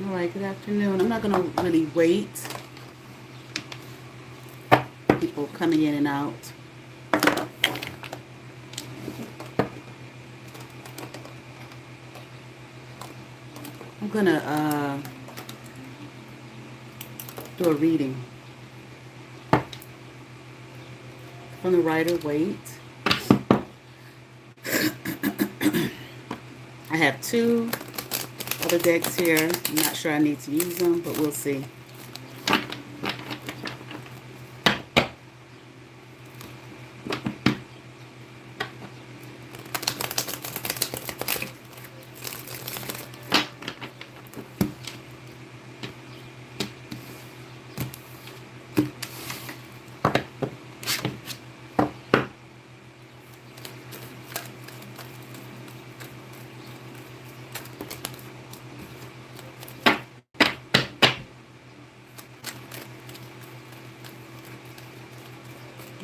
All right, good afternoon. I'm not going to really wait. People coming in and out. I'm going to do a reading from the Rider Waite. I have two other decks here. I'm not sure I need to use them, but we'll see.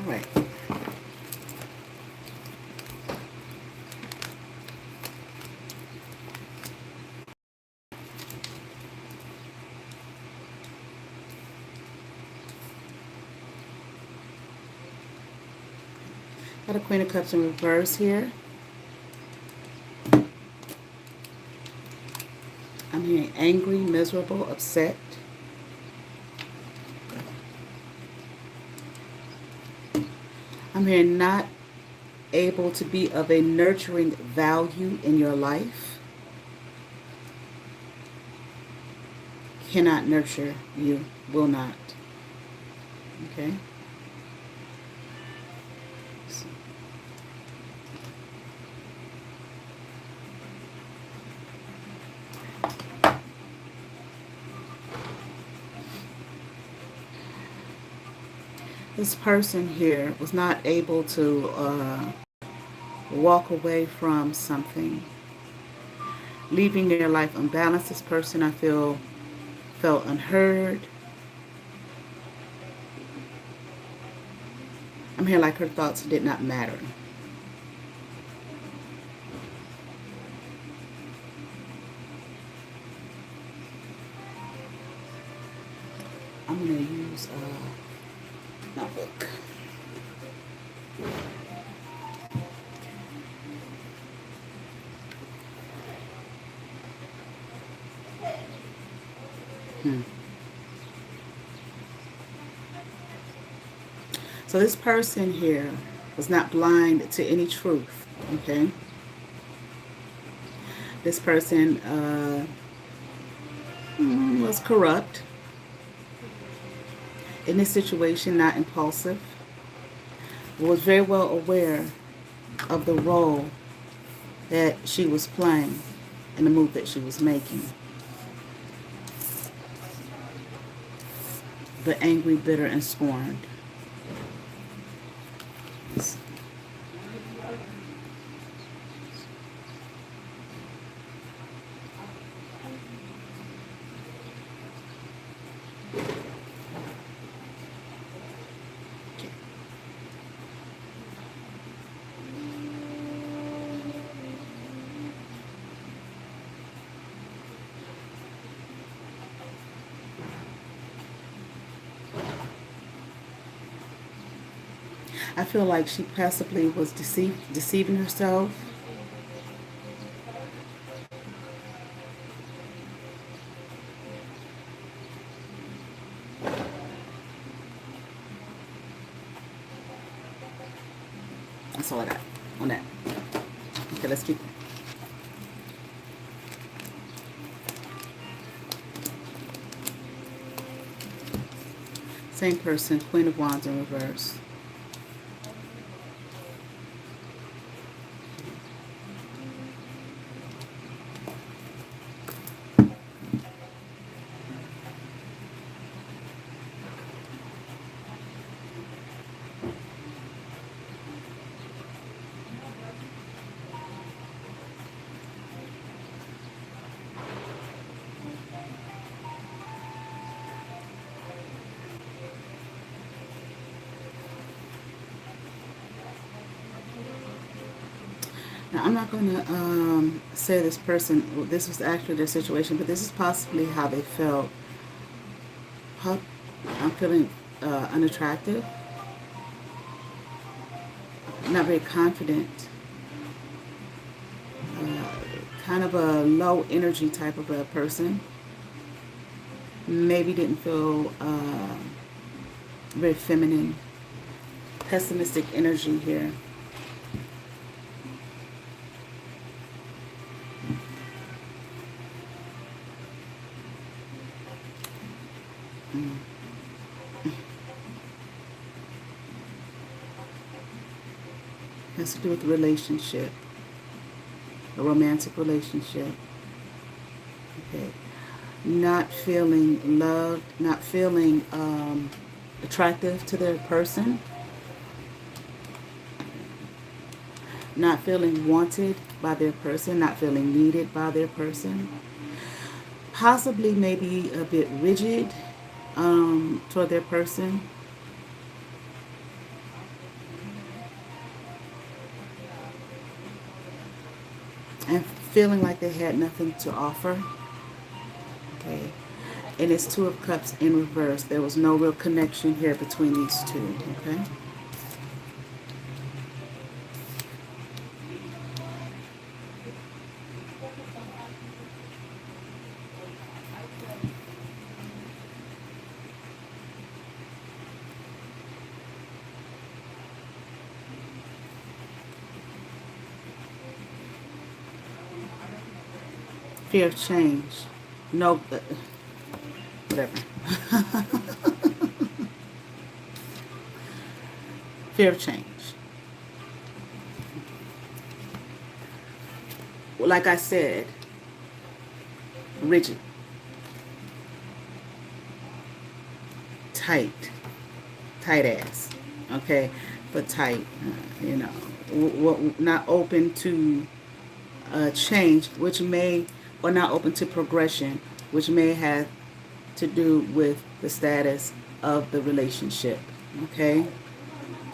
All right. Got a Queen of Cups in reverse here. I'm hearing angry, miserable, upset. I'm hearing not able to be of a nurturing value in your life. Cannot nurture you, will not. Okay? This person here was not able to walk away from something, leaving their life unbalanced. This person, I felt unheard. I'm here like her thoughts did not matter. I'm going to use a notebook. So this person here was not blind to any truth, okay? This person was corrupt. In this situation, not impulsive. Was very well aware of the role that she was playing and the move that she was making. But angry, bitter, and scorned. I feel like she possibly was deceiving herself. That's all I got on that. Okay, let's keep. Same person, Queen of Wands in reverse. Now, I'm not going to say this person, well, this was actually their situation, but this is possibly how they felt. I'm feeling unattractive, not very confident, kind of a low energy type of a person. Maybe didn't feel very feminine, pessimistic energy here. Has to do with the relationship, a romantic relationship. Okay. Not feeling loved, not feeling attractive to their person, not feeling wanted by their person, not feeling needed by their person. Possibly maybe a bit rigid toward their person. And feeling like they had nothing to offer. Okay. And it's Two of Cups in reverse. There was no real connection here between these two. Okay. Fear of change. No, whatever. Fear of change. Well, like I said, rigid, tight, tight ass. Okay, but tight. Not open to change, which may, or not open to progression, which may have to do with the status of the relationship. Okay,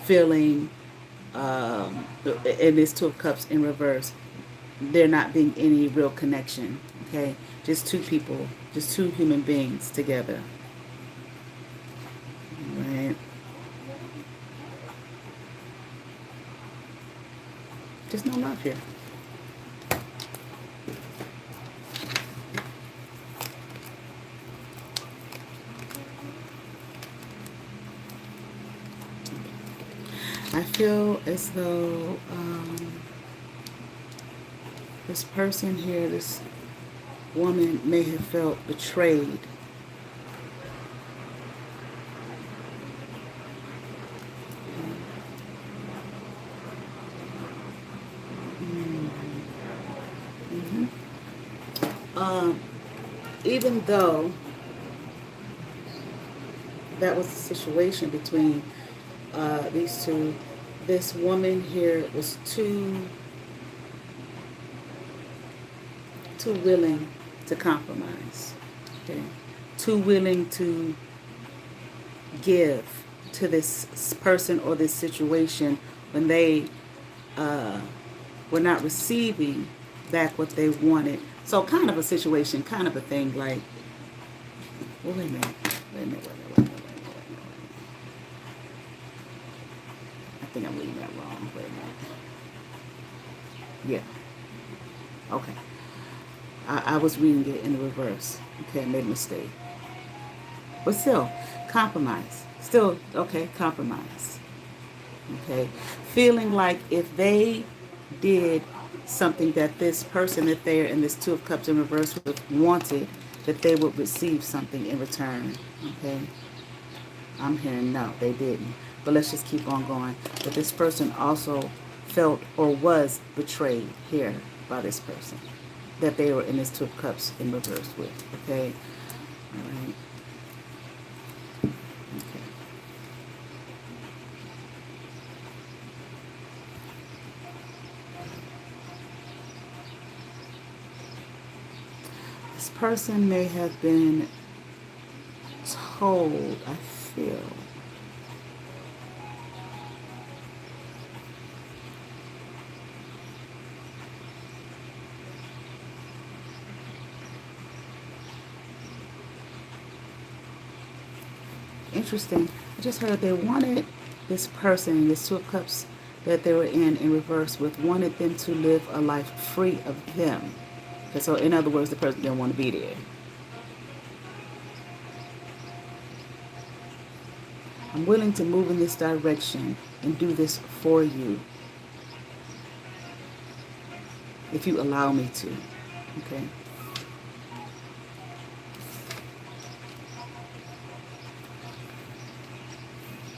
feeling, and this Two of Cups in reverse, there not being any real connection. Okay, just two people, just two human beings together. Right? Just no love here. I feel as though this person here, this woman, may have felt betrayed. Even though that was the situation between these two, this woman here was too willing to compromise. Okay, too willing to give to this person or this situation when they were not receiving back what they wanted. So kind of a situation, kind of a thing like, well, wait a minute. I think I'm reading that wrong. Wait a minute. Yeah. Okay. I was reading it in the reverse. Okay, I made a mistake. But still, compromise. Still, okay, compromise. Okay. Feeling like if they did something that this person that they're in this Two of Cups in reverse with wanted, that they would receive something in return. Okay. I'm hearing no, they didn't. But let's just keep on going. But this person also felt or was betrayed here by this person that they were in this Two of Cups in reverse with. Okay? All right. Okay. This person may have been told, I feel, interesting. I just heard they wanted this person, this Two of Cups that they were in reverse with, wanted them to live a life free of them. Okay, so in other words, the person didn't want to be there. I'm willing to move in this direction and do this for you if you allow me to. Okay.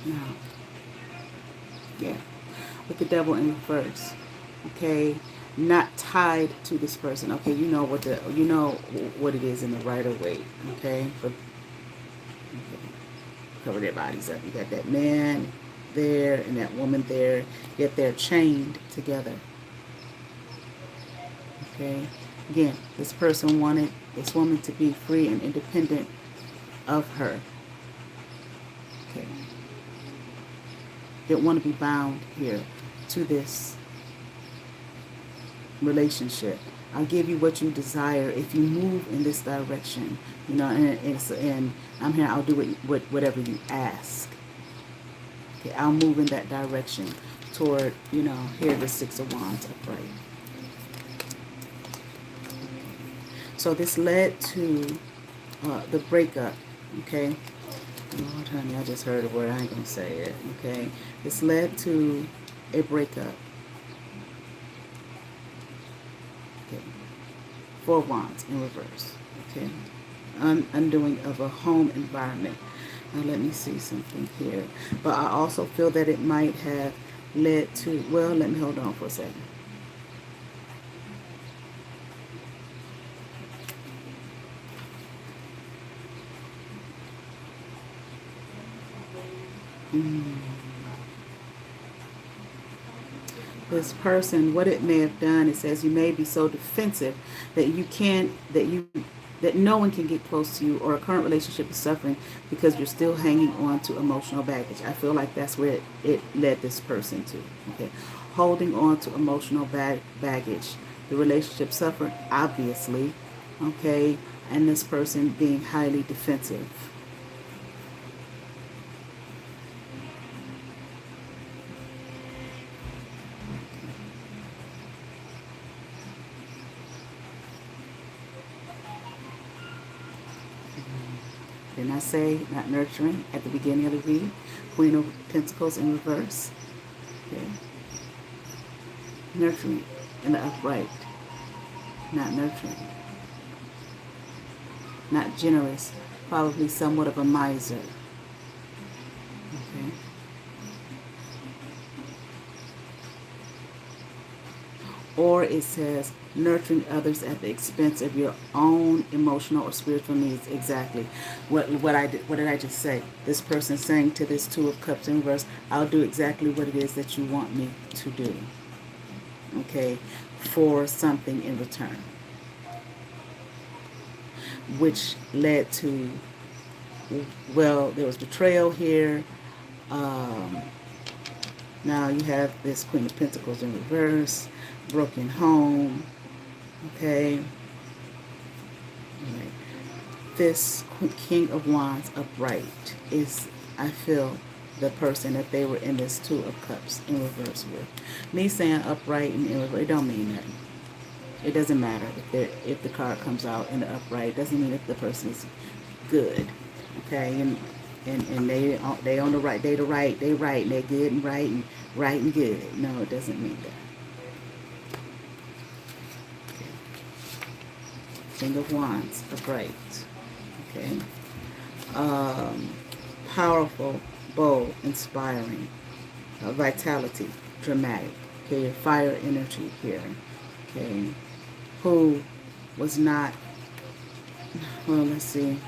Now, yeah, with the Devil in reverse. Okay, not tied to this person. Okay, you know what it is in the right of way. Okay, but cover their bodies up. You got that man there and that woman there, yet they're chained together. Okay, again, this person wanted this woman to be free and independent of her. Okay, didn't want to be bound here to this relationship. I'll give you what you desire if you move in this direction. You know, and I'm here. I'll do whatever you ask. Okay, I'll move in that direction toward, here the Six of Wands upright. So this led to the breakup. Okay. Lord, honey, I just heard a word. I ain't gonna say it. Okay. This led to a breakup. Okay. Four of Wands in reverse. Okay. Undoing of a home environment. Now let me see something here. But I also feel that it might have led to, well, let me hold on for a second. This person, what it may have done, it says you may be so defensive that that no one can get close to you, or a current relationship is suffering because you're still hanging on to emotional baggage. I feel like that's where it led this person to. Okay, holding on to emotional baggage. The relationship suffered, obviously. Okay, and this person being highly defensive. Didn't I say not nurturing at the beginning of the reading? Queen of Pentacles in reverse. Okay. Nurturing in the upright. Not nurturing. Not generous. Probably somewhat of a miser. Okay. Or it says nurturing others at the expense of your own emotional or spiritual needs. Exactly. What did I just say? This person saying to this Two of Cups in reverse, I'll do exactly what it is that you want me to do. Okay, for something in return. Which led to, well, there was betrayal here. Now you have this Queen of Pentacles in reverse, broken home. Okay. Right. This King of Wands upright is, I feel, the person that they were in this Two of Cups in reverse with. Me saying upright and in reverse, it don't mean nothing. It doesn't matter if the card comes out in the upright. It doesn't mean if the person is good. Okay, and they on the right, they right, and they're good and right and good. No, it doesn't mean that. Okay. King of Wands upright. Okay. Powerful, bold, inspiring, vitality, dramatic. Okay, your fire energy here. Okay, who was not, well, let's see.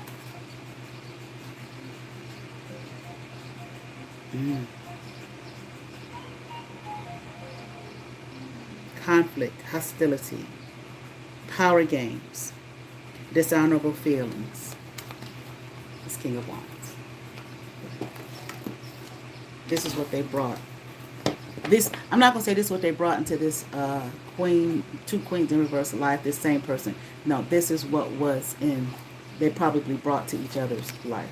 Conflict, hostility, power games, dishonorable feelings. This King of Wands. This is what they brought. I'm not going to say this is what they brought into this two queens in reverse life, this same person. No, this is what was they probably brought to each other's life.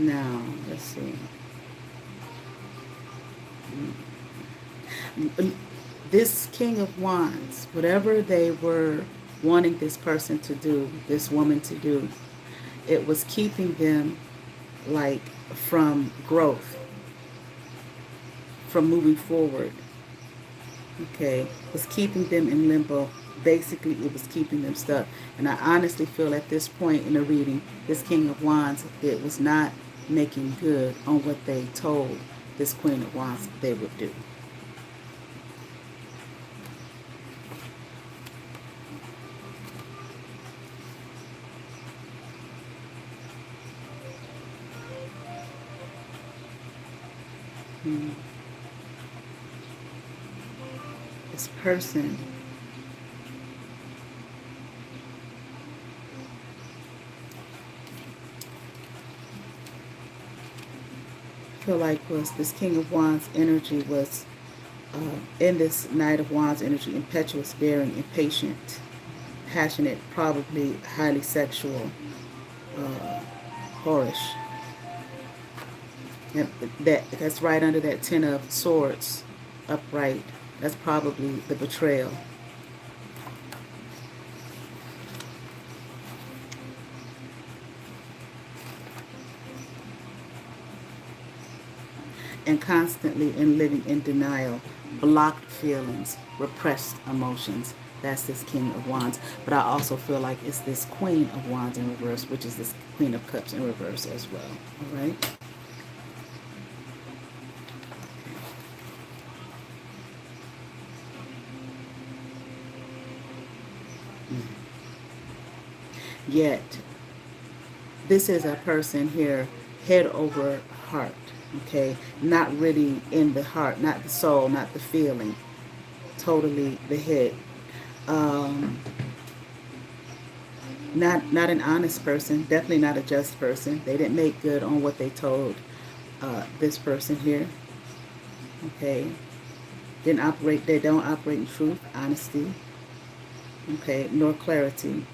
Now, let's see. This King of Wands, whatever they were wanting this person to do, this woman to do, it was keeping them like from growth, from moving forward. Okay, it was keeping them in limbo. Basically, it was keeping them stuck. And I honestly feel at this point in the reading, this King of Wands, it was not making good on what they told this Queen of Wands they would do. This person feel like was this King of Wands energy was in this Knight of Wands energy, impetuous, daring, impatient, passionate, probably highly sexual, whorish. And that's right under that Ten of Swords, upright. That's probably the betrayal. And constantly in living in denial, blocked feelings, repressed emotions. That's this King of Wands. But I also feel like it's this Queen of Wands in reverse, which is this Queen of Cups in reverse as well. All right? Yet, this is a person here, head over heart, okay? Not really in the heart, not the soul, not the feeling. Totally the head. Not an honest person, definitely not a just person. They didn't make good on what they told this person here, okay? They don't operate in truth, honesty, okay, nor clarity.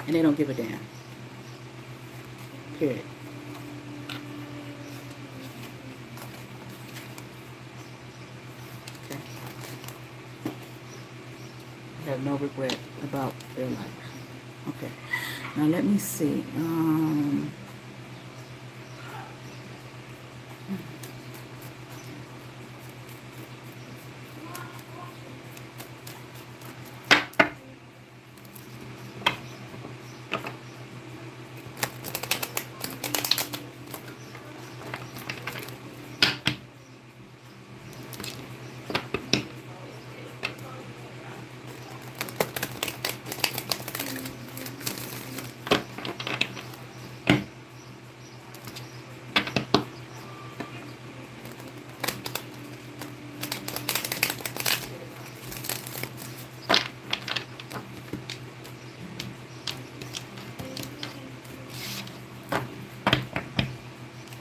And they don't give a damn. Period. Okay. I have no regret about their life. Okay. Now let me see.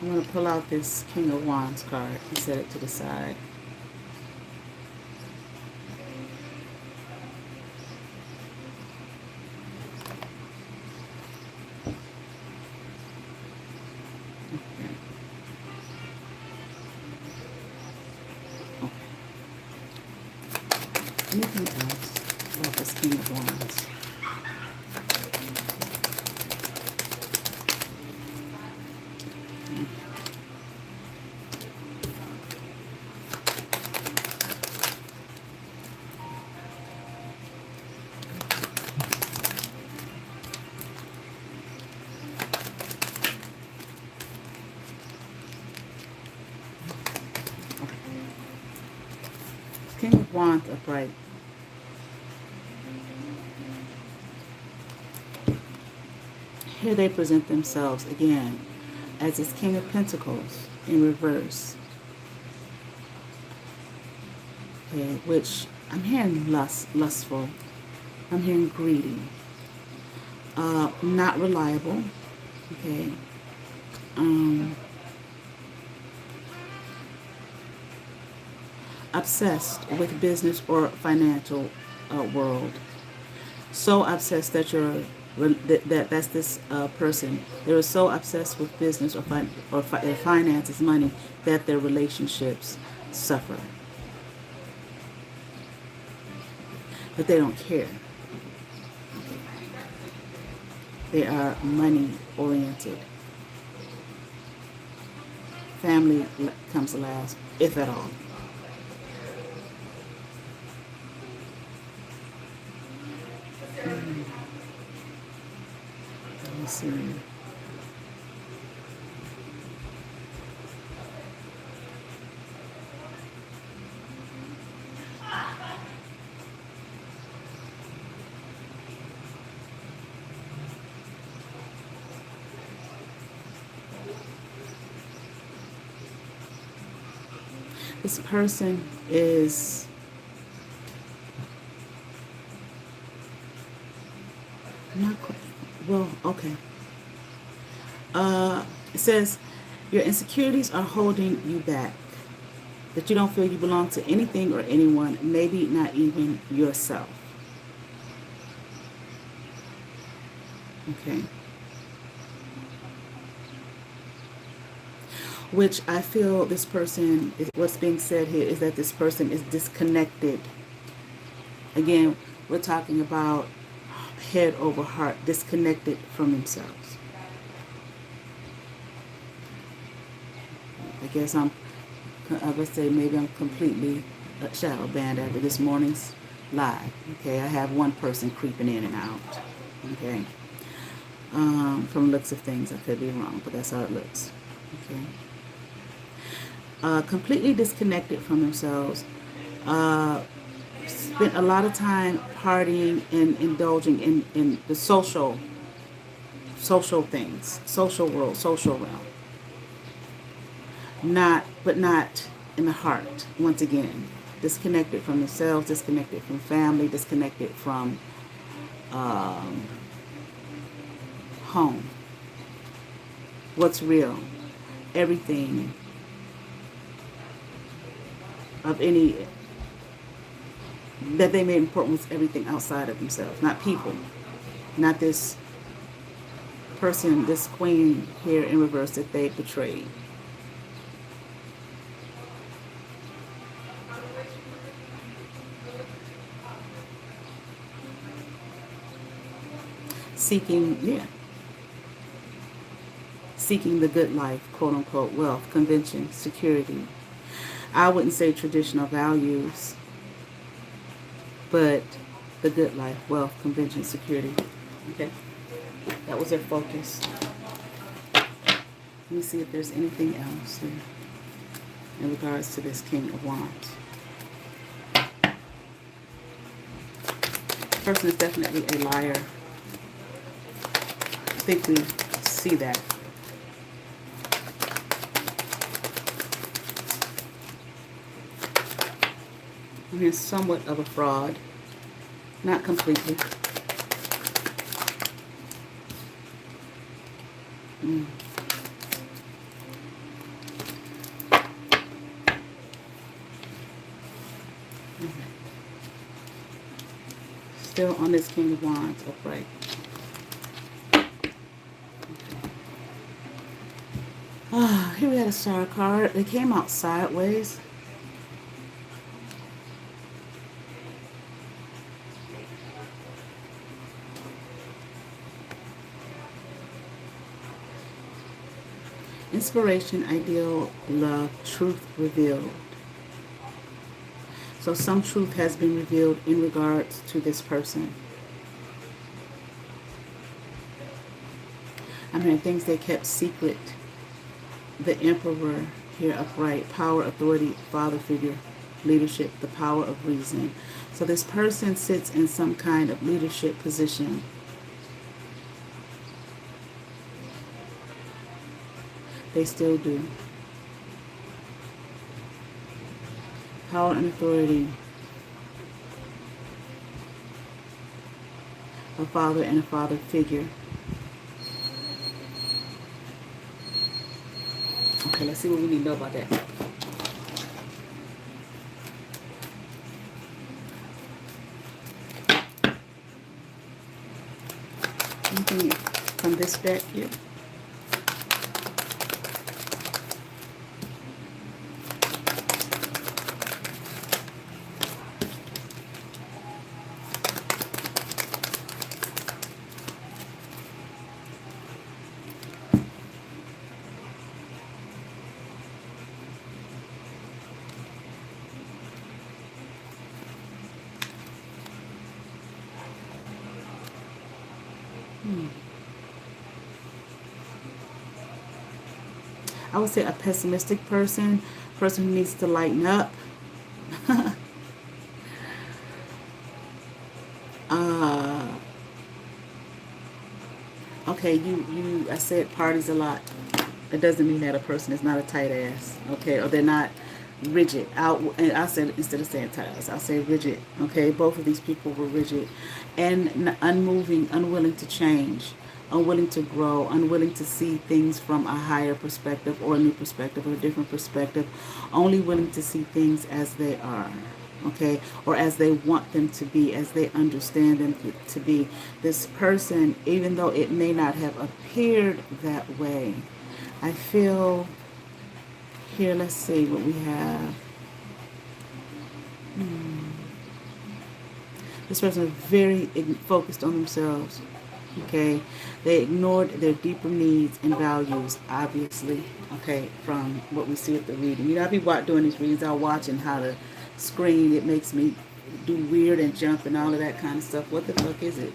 I'm going to pull out this King of Wands card and set it to the side. Anything else about this King of Wands? King of Wands upright. Here they present themselves again as this King of Pentacles in reverse. Okay, which I'm hearing lustful. I'm hearing greedy. Not reliable. Okay. Obsessed with business or financial world. So obsessed that that's this person. They were so obsessed with business or their finances, money, that their relationships suffer. But they don't care. They are money oriented. Family comes last, if at all. Let me see. This person is not quite, well, okay. It says your insecurities are holding you back. That you don't feel you belong to anything or anyone, maybe not even yourself. Okay. Which I feel this person, what's being said here is that this person is disconnected. Again, we're talking about head over heart, disconnected from themselves. I guess I would say maybe I'm completely shadow banned after this morning's live. Okay, I have one person creeping in and out. Okay, from the looks of things, I could be wrong, but that's how it looks. Okay, completely disconnected from themselves. Spent a lot of time partying and indulging in the social things, social world, social realm. Not in the heart. Once again, disconnected from themselves, disconnected from family, disconnected from home. What's real? Everything of any that they made important was everything outside of themselves, not people, not this person, this queen here in reverse that they betrayed. Seeking the good life, quote unquote, wealth, convention, security. I wouldn't say traditional values, but the good life, wealth, convention, security. Okay, that was their focus. Let me see if there's anything else here in regards to this King of Wands. The person is definitely a liar. I think we see that. I'm here somewhat of a fraud. Not completely. Still on this King of Wands, upright. Here we had a star card. They came out sideways. Inspiration, ideal, love, truth revealed. So some truth has been revealed in regards to this person. I mean, things they kept secret. The Emperor here upright, power, authority, father figure, leadership, the power of reason. So this person sits in some kind of leadership position. They still do. Power and authority. A father and a father figure. Okay, let's see what we need to know about that. this deck here. I would say a pessimistic person who needs to lighten up. uh, okay, I said parties a lot. It doesn't mean that a person is not a tight ass, okay, or they're not rigid. And I said, instead of saying tight ass, I'll say rigid. Okay, both of these people were rigid and unmoving, unwilling to change, unwilling to grow, unwilling to see things from a higher perspective or a new perspective or a different perspective, only willing to see things as they are. Okay, or as they want them to be, as they understand them to be. This person, even though it may not have appeared that way, I feel here, let's see what we have. This person is very focused on themselves. Okay, they ignored their deeper needs and values, obviously. Okay, from what we see at the reading. You know, I be doing these readings, I'll watching how the screen, it makes me do weird and jump and all of that kind of stuff. What the fuck is it?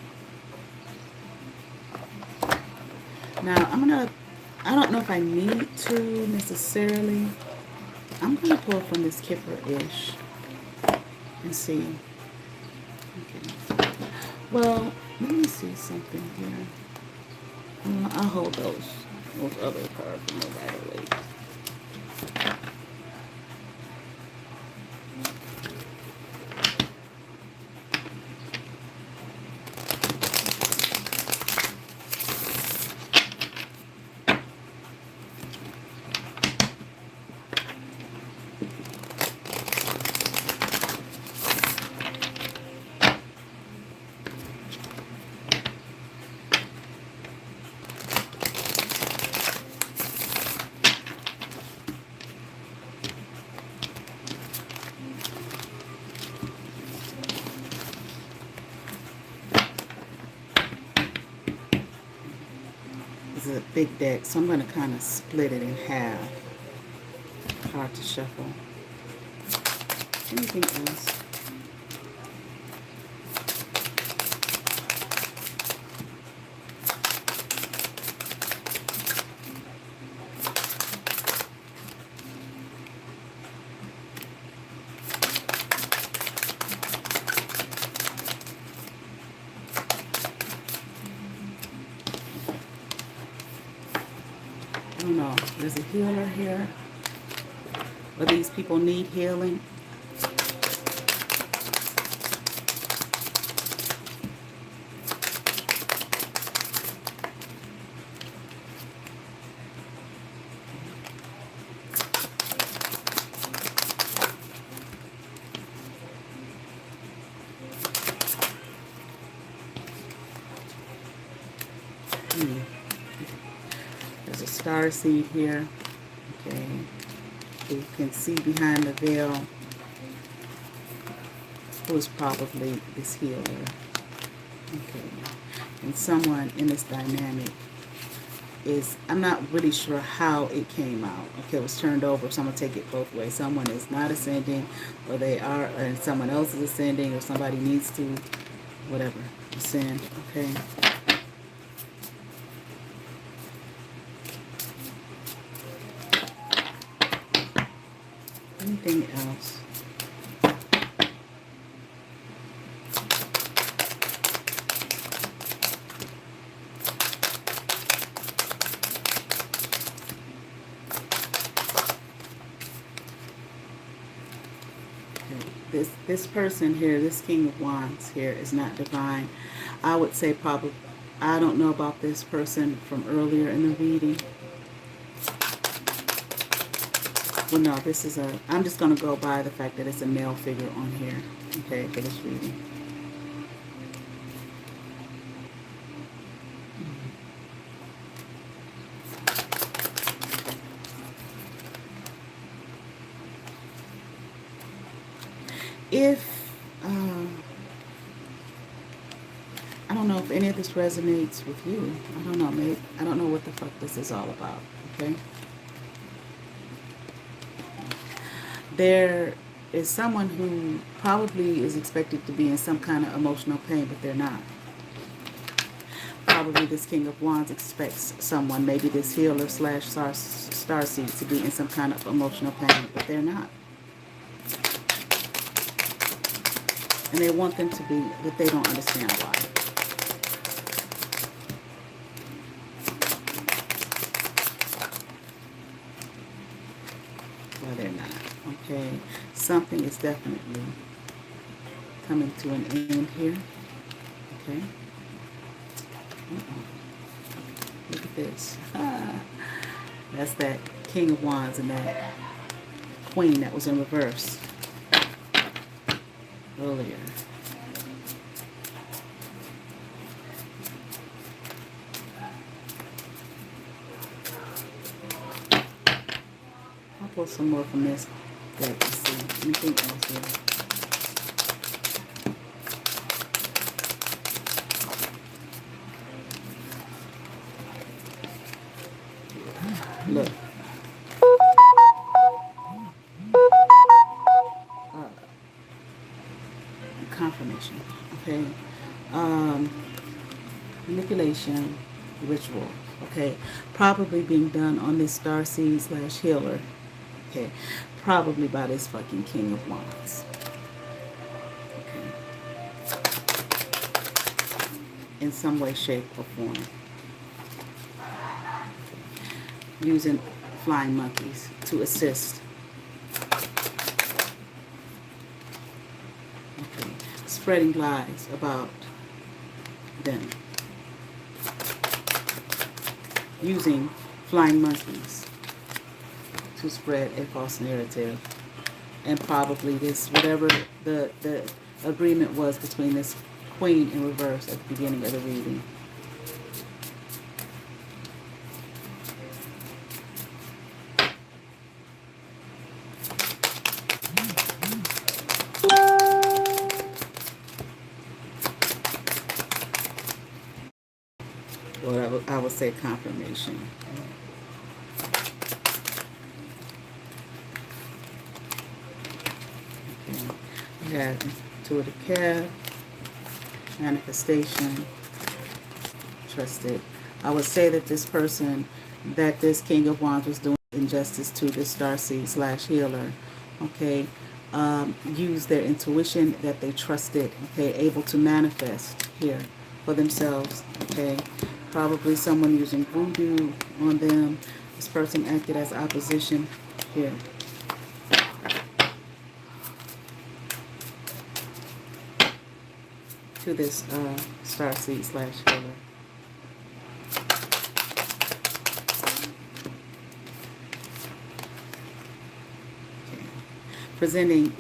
Now, I don't know if I need to necessarily. I'm gonna pull from this Kipper-ish and see. Okay. Well, let me see something here. I'll hold those other cards for me right away. This is a big deck, so I'm going to kind of split it in half. Hard to shuffle. Anything else? I don't know. There's a healer here. Or these people need healing. There's a star seed here. Okay. You can see behind the veil who is probably this healer. Okay. And someone in this dynamic is, I'm not really sure how it came out. Okay, it was turned over, so I'm going to take it both ways. Someone is not ascending, or they are, and someone else is ascending, or somebody needs to, whatever, ascend. Okay. Anything else? This person here, this King of Wands here, is not divine. I would say probably, I don't know about this person from earlier in the reading. Well, no, this is a, I'm just going to go by the fact that it's a male figure on here, okay, for this reading. If I don't know if any of this resonates with you. I don't know. Maybe I don't know what the fuck this is all about. Okay. There is someone who probably is expected to be in some kind of emotional pain, but they're not. Probably this King of Wands expects someone, maybe this healer slash starseed, to be in some kind of emotional pain, but they're not. And they want them to be, but they don't understand why. Why they're not. Okay. Something is definitely coming to an end here. Okay. Look at this. That's that King of Wands and that Queen that was in reverse earlier. I'll pull some more from this deck to see anything else here. Look. Confirmation. Okay. Manipulation ritual. Okay. Probably being done on this starseed slash healer. Okay. Probably by this fucking King of Wands. Okay. In some way, shape, or form. Using flying monkeys to assist. Okay. Spreading lies about them. Using flying monkeys to spread a false narrative. And probably this, whatever the agreement was between this Queen in reverse at the beginning of the reading. Or I would say confirmation. Okay. We have intuitive care, manifestation, trusted. I would say that this person, that this King of Wands was doing injustice to this starseed slash healer. Okay. Use their intuition that they trusted. Okay. Able to manifest here for themselves. Okay. Probably someone using voodoo on them. This person acted as opposition here. To this starseed slash healer. Okay. Presenting,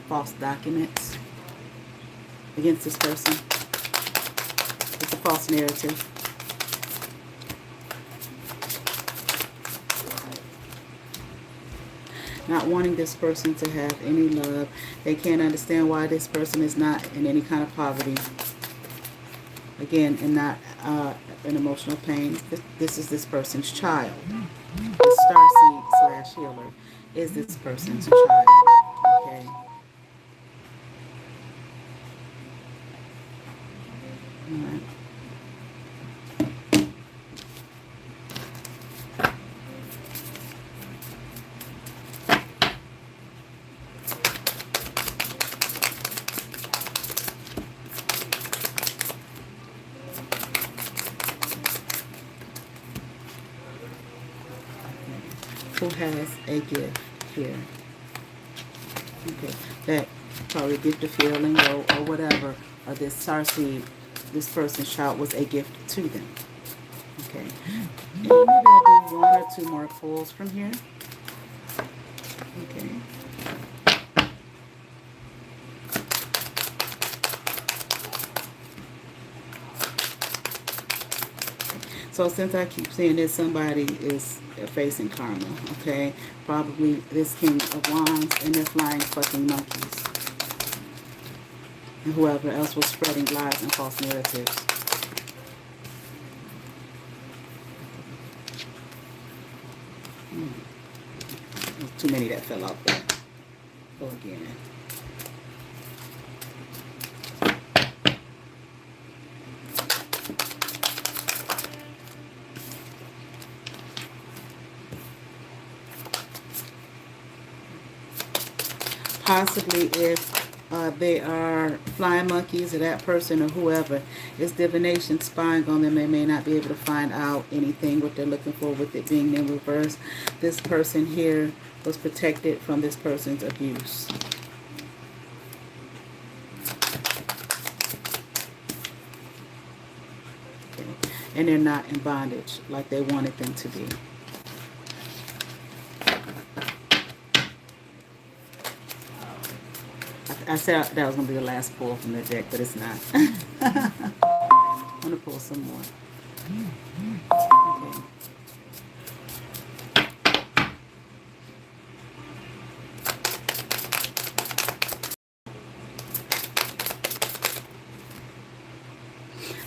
false documents against this person. It's a false narrative. Not wanting this person to have any love. They can't understand why this person is not in any kind of poverty. Again, and not in emotional pain. This is this person's child. The starseed slash healer is this person's child. Okay. All right. Who has a gift here? Okay, that probably gift of healing or whatever, or this starseed, this person's child was a gift to them. Okay, and maybe I'll do one or two more pulls from here. Okay. So since I keep saying this, somebody is facing karma, okay? Probably this King of Wands and they're flying fucking monkeys. and whoever else was spreading lies and false narratives. Too many that fell out there. Go again. Possibly if they are flying monkeys or that person or whoever is divination spying on them, they may not be able to find out anything what they're looking for with it being in reverse. This person here was protected from this person's abuse. Okay. And they're not in bondage like they wanted them to be. I said that was going to be the last pull from the deck, but it's not. I'm going to pull some more. Okay.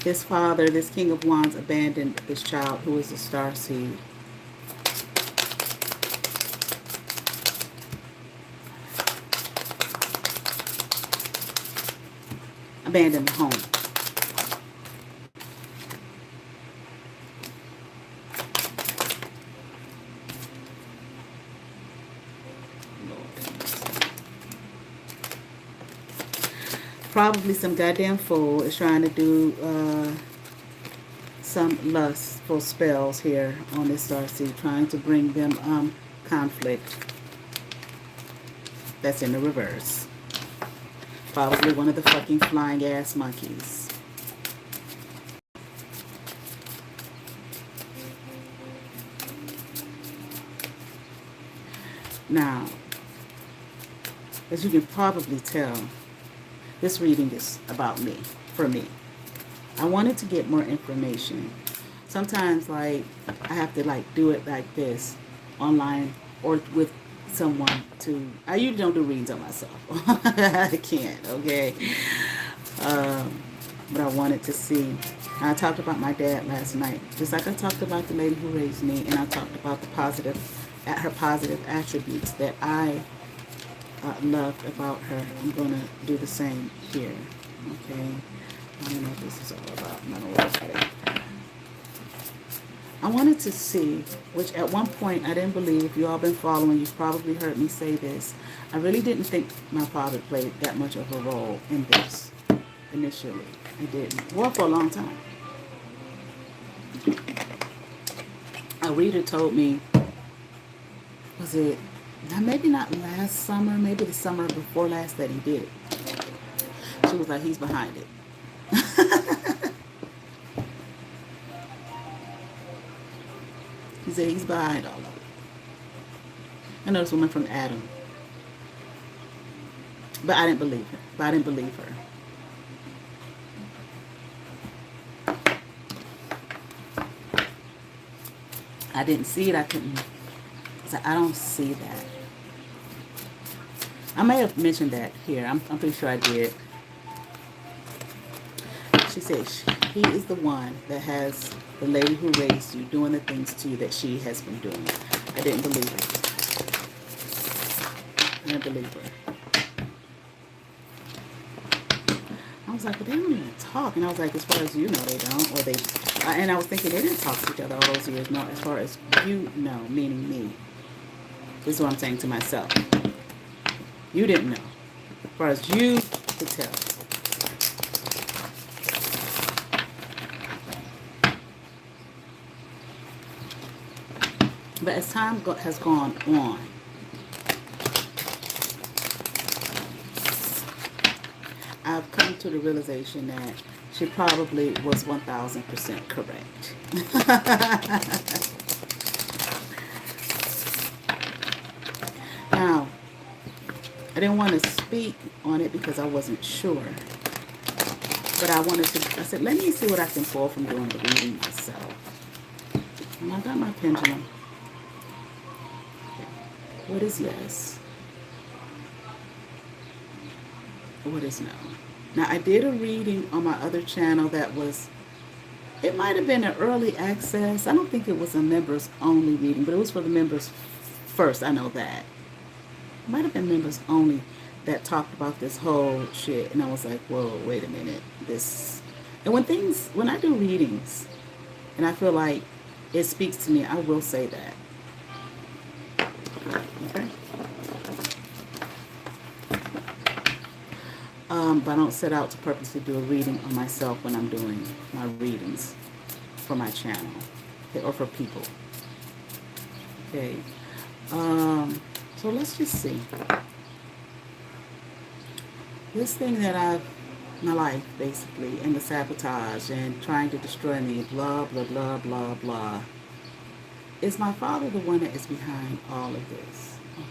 His father, this King of Wands, abandoned this child who is a star seed. Abandoned the home. Probably some goddamn fool is trying to do some lustful spells here on this starseed, trying to bring them conflict. That's in the reverse. Probably one of the fucking flying ass monkeys. Now, as you can probably tell, this reading is about me, for me. I wanted to get more information. Sometimes, like, I have to, like, do it like this, online, or with someone to... I usually don't do readings on myself. I can't, okay? But I wanted to see. I talked about my dad last night, just like I talked about the lady who raised me, and I talked about her positive attributes that I loved about her. I'm going to do the same here, okay? I don't know what this is all about. I'm not going to worry about it. I wanted to see, which at one point I didn't believe. If you all been following, you've probably heard me say this. I really didn't think my father played that much of a role in this initially. I didn't. Well, for a long time. A reader told me, was it, maybe not last summer, maybe the summer before last that he did it. She was like, he's behind it. He said he's behind all of it. I know this woman from Adam. But I didn't believe her. I didn't see it. I couldn't. I don't see that. I may have mentioned that here. I'm pretty sure I did. She said he is the one that has the lady who raised you doing the things to you that she has been doing. I didn't believe it. I didn't believe her. I was like, but they don't even talk. And I was like, as far as you know, they don't. Or they. And I was thinking they didn't talk to each other all those years. No, as far as you know, meaning me. This is what I'm saying to myself. You didn't know. As far as you could tell. But as time has gone on, I've come to the realization that she probably was 1,000% correct. Now, I didn't want to speak on it because I wasn't sure. But I said, let me see what I can pull from doing the reading myself. And I got my pendulum. What is yes? What is no? Now, I did a reading on my other channel that was, it might have been an early access. I don't think it was a members only reading, but it was for the members first. I know that. It might have been members only that talked about this whole shit. And I was like, whoa, wait a minute. This. And when I do readings and I feel like it speaks to me, I will say that. Okay? But I don't set out to purposely do a reading on myself when I'm doing my readings for my channel, okay, or for people. Okay. So let's just see. This thing that my life basically, and the sabotage and trying to destroy me, blah, blah, blah, blah, blah. Is my father the one that is behind all of this? Okay.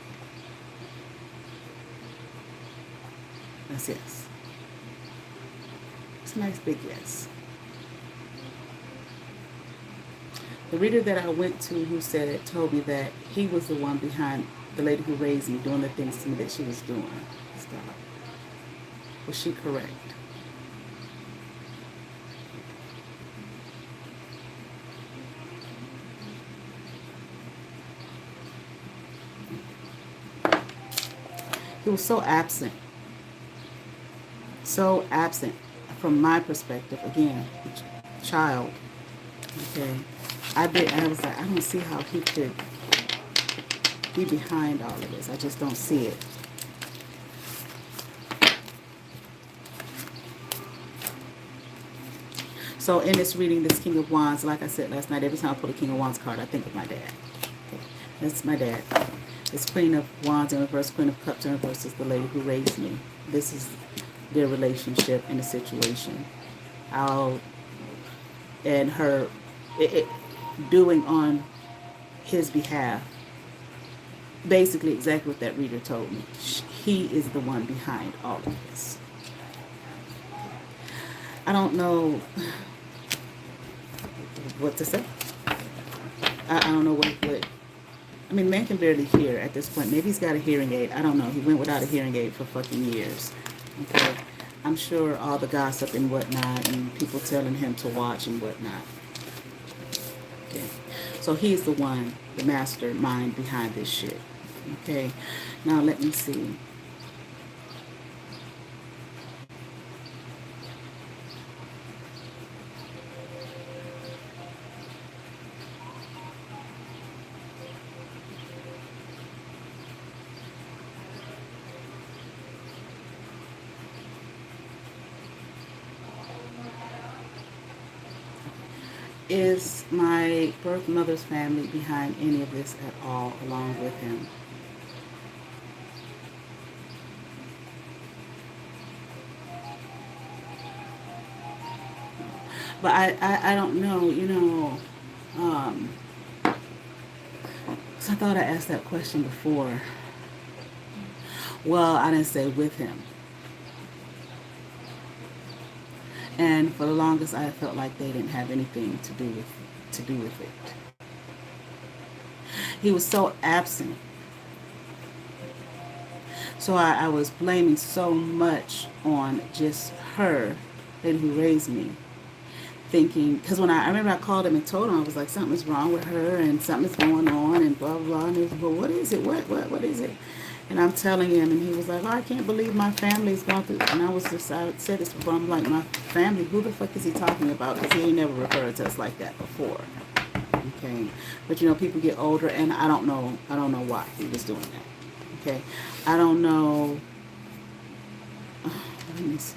That's yes. It's a nice big yes. The reader that I went to who said it told me that he was the one behind the lady who raised me doing the things to me that she was doing. Stop. Was she correct? He was so absent. So absent from my perspective. Again, child. Okay. I was like, I don't see how he could be behind all of this. I just don't see it. So in this reading, this King of Wands, like I said last night, every time I pull a King of Wands card, I think of my dad. Okay. That's my dad. This Queen of Wands in reverse, Queen of Cups in reverse is the lady who raised me. This is their relationship and the situation. And her doing on his behalf, basically exactly what that reader told me. He is the one behind all of this. I don't know what to say. I don't know what I mean, man can barely hear at this point. Maybe he's got a hearing aid. I don't know. He went without a hearing aid for fucking years. Okay. I'm sure all the gossip and whatnot and people telling him to watch and whatnot. Okay. So he's the one, the mastermind behind this shit. Okay. Now let me see. Is my birth mother's family behind any of this at all, along with him? But I don't know, so I thought I asked that question before. Well, I didn't say with him. And for the longest, I felt like they didn't have anything to do with it. He was so absent. So I was blaming so much on just her, lady who raised me, thinking, because when I remember I called him and told him, I was like, something's wrong with her and something's going on and blah, blah, blah. And he was, well, what is it? What is it? And I'm telling him, and he was like, oh, I can't believe my family's gone through. And I said this before, I'm like, my family, who the fuck is he talking about? Because he ain't never referred to us like that before. Okay. But, people get older, and I don't know why he was doing that. Okay. I don't know. Let me see.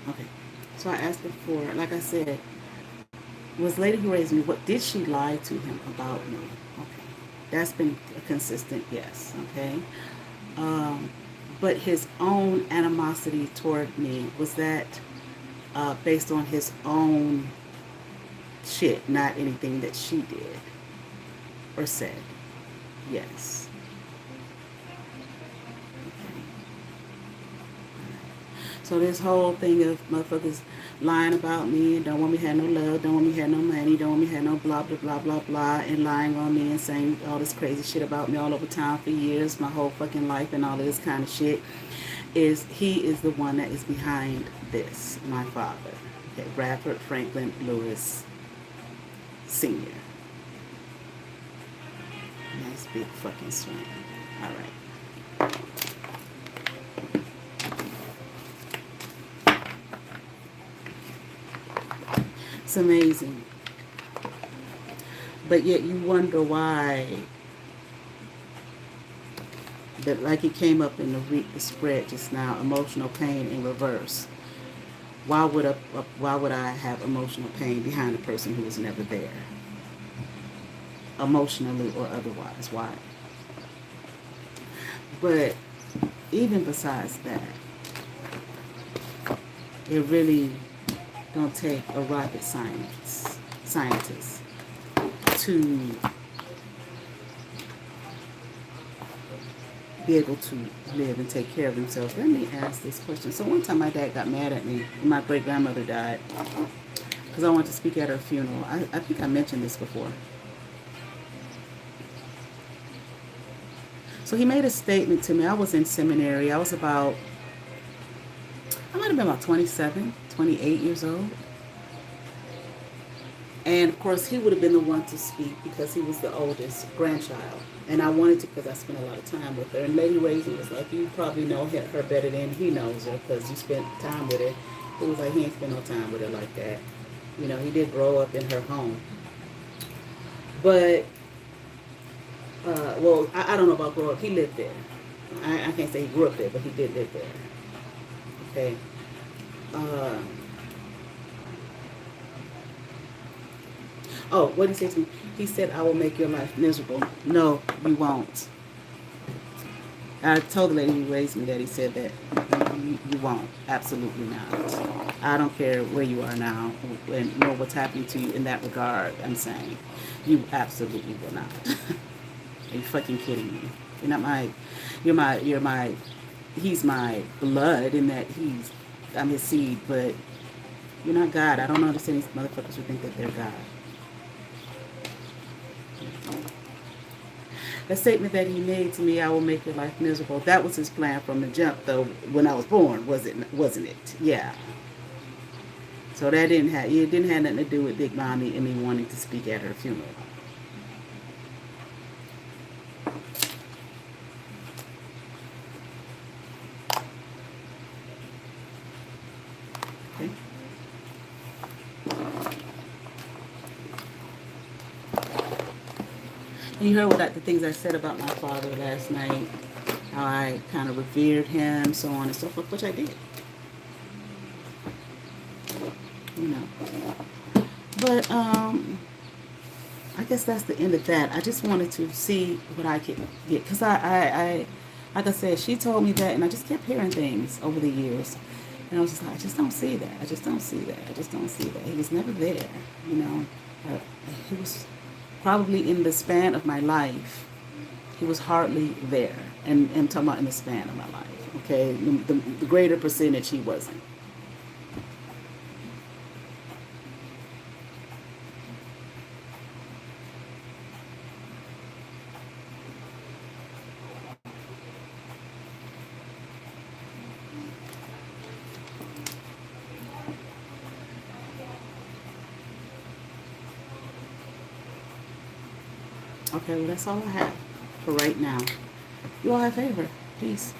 Okay, so I asked before, like I said, was lady who raised me, what did she lie to him about me? Okay, that's been a consistent yes, okay? But his own animosity toward me, was that based on his own shit, not anything that she did or said? Yes. So this whole thing of motherfuckers lying about me and don't want me to have no love, don't want me to have no money, don't want me to have no blah, blah, blah, blah, blah, and lying on me and saying all this crazy shit about me all over town for years, my whole fucking life and all of this kind of shit, he is the one that is behind this, my father. Okay, Bradford Franklin Lewis Sr. Nice big fucking swing. All right. It's amazing. But yet you wonder why that, like it came up in the spread just now, emotional pain in reverse. Why would I have emotional pain behind a person who was never there? Emotionally or otherwise. Why? But even besides that, it really don't take a rocket scientist to be able to live and take care of themselves. Let me ask this question. So one time my dad got mad at me when my great-grandmother died because I wanted to speak at her funeral. I think I mentioned this before. So he made a statement to me. I was in seminary. I might have been about 27, 28 years old. And of course, he would have been the one to speak because he was the oldest grandchild. And I wanted to because I spent a lot of time with her. And Lady Raisin was like, you probably know her better than he knows her because you spent time with her. It was like he ain't spent no time with her like that. You know, he did grow up in her home. But, well, I don't know about grow up. He lived there. I can't say he grew up there, but he did live there. Okay. Oh, what did he say to me? He said, I will make your life miserable. No, you won't. I told the lady who raised me that he said that you won't. Absolutely not. I don't care where you are now and know what's happening to you in that regard. I'm saying you absolutely will not. Are you fucking kidding me? You're not my, he's my blood in that I'm his seed, but you're not God. I don't understand these motherfuckers who think that they're God. The statement that he made to me, I will make your life miserable, that was his plan from the jump, though, when I was born, wasn't it? Yeah. So it didn't have nothing to do with Big Mommy and me wanting to speak at her funeral. Okay. And you heard the things I said about my father last night, how I kind of revered him, so on and so forth, which I did. You know. But I guess that's the end of that. I just wanted to see what I could get, because I like I said, she told me that, and I just kept hearing things over the years, and I was just like, I just don't see that. I just don't see that. I just don't see that. He was never there, you know. He was probably in the span of my life. He was hardly there, and I'm talking about in the span of my life. Okay, the greater percentage he wasn't. Okay, well, that's all I have for right now. You all have a favor. Peace.